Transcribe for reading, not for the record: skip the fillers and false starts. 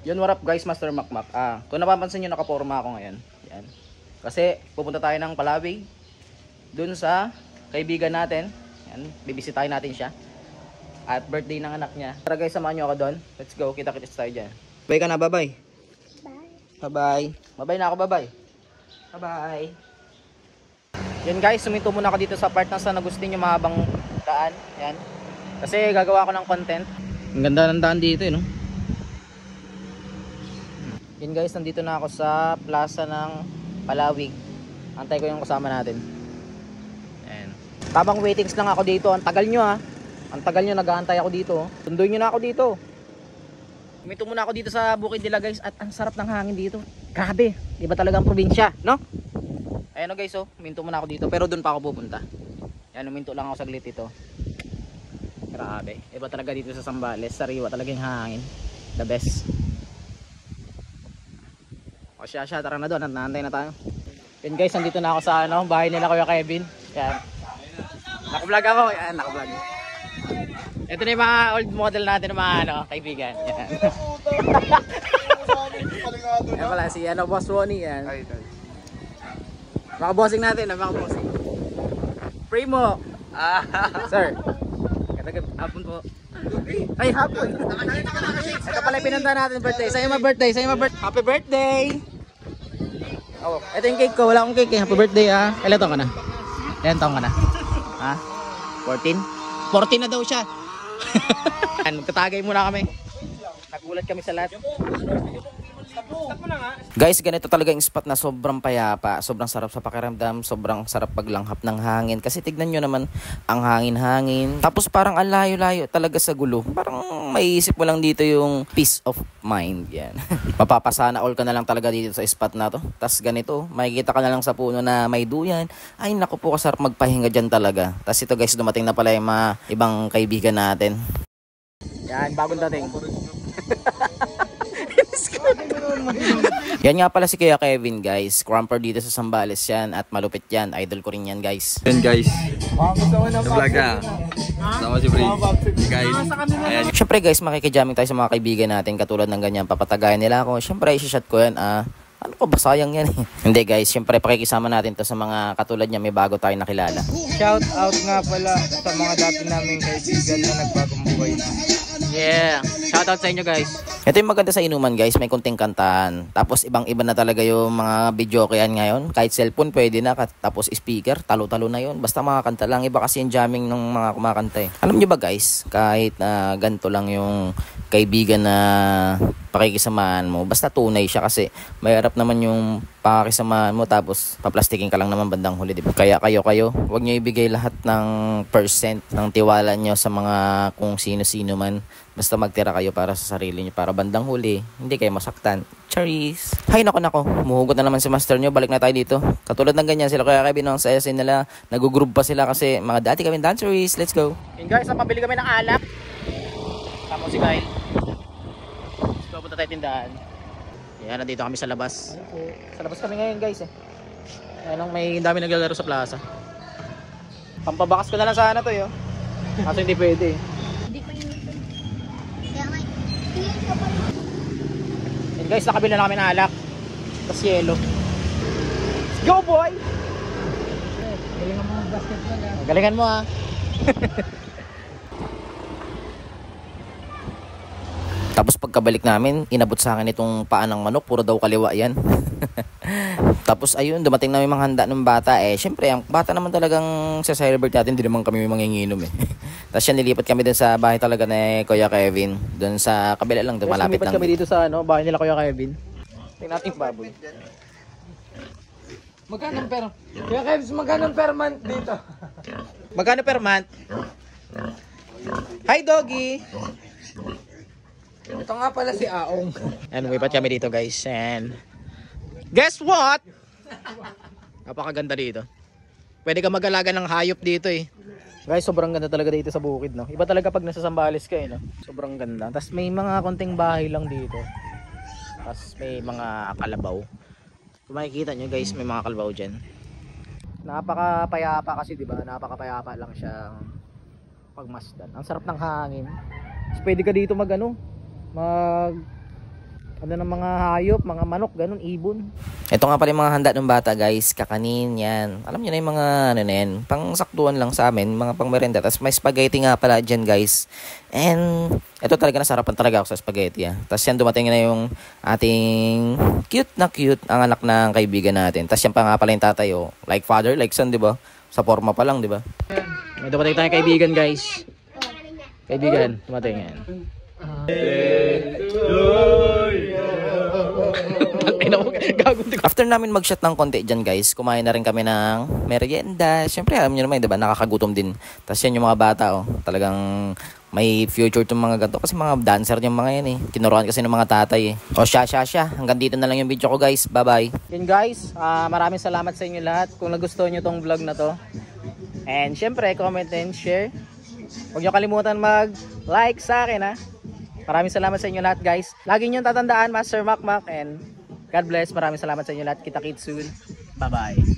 Yun, what up guys, Master Makmak. Kung napapansin nyo, nakaporma ako ngayon. Yan. Kasi pupunta tayo ng Palawig dun sa kaibigan natin. Yan, bibisitahin natin siya. At birthday ng anak niya. Tara guys, samahan nyo ako doon. Let's go, kita-kits tayo dyan. Bye ka na, bye-bye. Bye-bye. Bye-bye na ako, bye-bye. Bye-bye. Yan guys, suminto muna ako dito sa part ng San Agustin, yung mahabang daan. Yan. Kasi gagawa ko ng content. Ang ganda ng daan dito, no? Yan guys, nandito na ako sa plaza ng Palawig. Antay ko yung kasama natin. Ayan. Tabang waitings lang ako dito. Ang tagal nyo, ha. Ang tagal nyo, nag-aantay ako dito. Sunduin nyo na ako dito. Umito muna ako dito sa Bukidila guys. At ang sarap ng hangin dito. Grabe, iba talagang probinsya, no? Ayan o guys, oh. Uminto muna ako dito. Pero doon pa ako pupunta. Ayan, uminto lang ako saglit ito. Grabe, iba talaga dito sa Zambales. Sariwa talaga yung hangin. The best. O siya, tara na doon, naantay na tayo. Yan guys, nandito na ako sa bahay nila Kuya Kevin. Yan. Naka-vlog ako, yan, naka-vlog. Ito na yung mga old model natin ng mga kaibigan. Yan. Yan pala, si Boss Wonnie yan. Mga bossing natin, mga bossing. Primo! Sir. Hapon po. Ay, hapon. Ito pala yung pinunta natin birthday. Sa'yo ma-birthday, Happy birthday! Oh, ito yung cake ko. Wala akong cake eh. Happy birthday ah. Kailan taon ka na? Ilan taon ka na? Ha? 14? 14 na daw siya. Katagay muna kami. Nagulat kami sa lahat. Guys, ganito talaga yung spot na sobrang payapa, sobrang sarap sa pakiramdam, sobrang sarap paglanghap ng hangin. Kasi tignan nyo naman ang hangin-hangin. Tapos parang ang layo-layo talaga sa gulo. Parang maiisip mo lang dito yung peace of mind. Yan. Mapapasana all ka na lang talaga dito sa spot na to. Tapos ganito, makikita ka na lang sa puno na may duyan. Ay naku po, kasarap magpahinga dyan talaga. Tapos ito guys, dumating na pala yung mga ibang kaibigan natin. Yan, bagong dating. Yan nga pala si Kuya Kevin guys. Crumper dito sa Zambales yan. At malupit yan. Idol ko rin yan guys. Yan guys. Na-vlog ka. Sama si Bray. Guys. Ayan. Siyempre guys, makikijamming tayo sa mga kaibigan natin. Katulad ng ganyan. Papatagayan nila ako. Siyempre isi-shot ko yan. Ano pa ba? Sayang yan eh. Hindi guys. Siyempre pakikisama natin to sa mga katulad niya. May bago tayong nakilala. Shout out nga pala sa mga dati naming kaibigan na nagbagong buhay na. Yeah. Shout out sa inyo guys. Ito yung maganda sa inuman guys, may kunting kantahan. Tapos ibang iba na talaga yung mga video kayan ngayon. Kahit cellphone pwede na, tapos speaker, talo-talo na yun. Basta mga kanta lang, iba kasi yung jamming ng mga kumakanta eh. Alam nyo ba guys, kahit na ganito lang yung kaibigan na pakikisamahan mo, basta tunay siya kasi mahirap naman yung pakikisamahan mo tapos paplastikin ka lang naman bandang huli, diba? Kaya kayo, huwag nyo ibigay lahat ng percent ng tiwala nyo sa mga kung sino-sino man. Basta magtira kayo para sa sarili nyo, para bandang huli hindi kayo masaktan. Charis! Hay nako, muhugot na naman si master nyo. Balik na tayo dito. Katulad ng ganyan, sila Kuya Kevin, ang saya-saya nila. Nag-group pa sila kasi mga dati kami danceries. Let's go! And guys, pabili kami ng alak. Tapos si Kyle. Let's go, punta tayo tindahan. Yan, nandito kami sa labas. Sa labas kami ngayon guys eh. Ayan, may dami naglalaro sa plaza. Pampabakas ko na lang sana to yo. Kaso hindi pwede eh. And guys, nakabili na kami ng alak. Tapos yelo. Let's go boy! Galingan mo ang basketball ha. Galingan mo ha. Tapos pagkabalik namin, inabot sa akin itong paa ng manok. Puro daw kaliwa yan. Tapos ayun, dumating na may mga handa ng bata eh. Siyempre, ang bata naman talagang sa celebrate natin, hindi naman kami manginginom eh. Tapos yan, nilipat kami dun sa bahay talaga ni Kuya Kevin. Dun sa kabila lang, dun malapit lang. Kami dito sa bahay nila Kuya Kevin. Tingnan natin baboy. Magkano per? Kaya Kevs, magkano per month dito? Magkano per month? Hi doggy! Ito nga pala si Aong. And umipat kami dito guys. And guess what? Napakaganda dito. Pwede ka mag-alaga ng hayop dito eh. Guys, sobrang ganda talaga dito sa bukid, no? Iba talaga pag nasa Zambales ka eh, no? Sobrang ganda. Tapos may mga konting bahay lang dito. Tapos may mga kalabaw. Kung makikita nyo guys, may mga kalabaw dyan. Napakapayapa kasi, di ba? Napakapayapa lang siyang pagmasdan. Ang sarap ng hangin. Tapos pwede ka dito mag Ano ng mga hayop, mga manok, ganun, ibon. Ito nga pala yung mga handa ng bata guys, kakanin yan. Alam niyo na yung mga ano na yan, pang saktuan lang sa amin, mga pang merenda. Tapos may spaghetti nga pala dyan guys. And ito talaga nasarapan talaga ako sa spaghetti Tapos yan dumating na yung ating cute ang anak ng kaibigan natin. Tapos yan pa nga pala yung tatay like father, like son, di ba? Sa forma pa lang, di ba? May dumating tayong kaibigan guys. Kaibigan, dumating yan. After namin mag-shot ng konti dyan guys, kumain na rin kami ng merienda. Siyempre alam nyo naman, diba, nakakagutom din. Tapos yan yung mga bata talagang may future itong mga ganito. Kasi mga dancer yung mga yan Tinuruan kasi ng mga tatay O siya. Hanggang dito na lang yung video ko guys. Bye bye. Yun guys, maraming salamat sa inyo lahat kung nagustuhan nyo tong vlog na to. And syempre, comment and share. Huwag nyo kalimutan mag-like sa akin Maraming salamat sa inyo lahat guys. Lagi nyo tatandaan, Master Makmak, and God bless. Maraming salamat sa inyo lahat. Kita-kits soon. Bye-bye.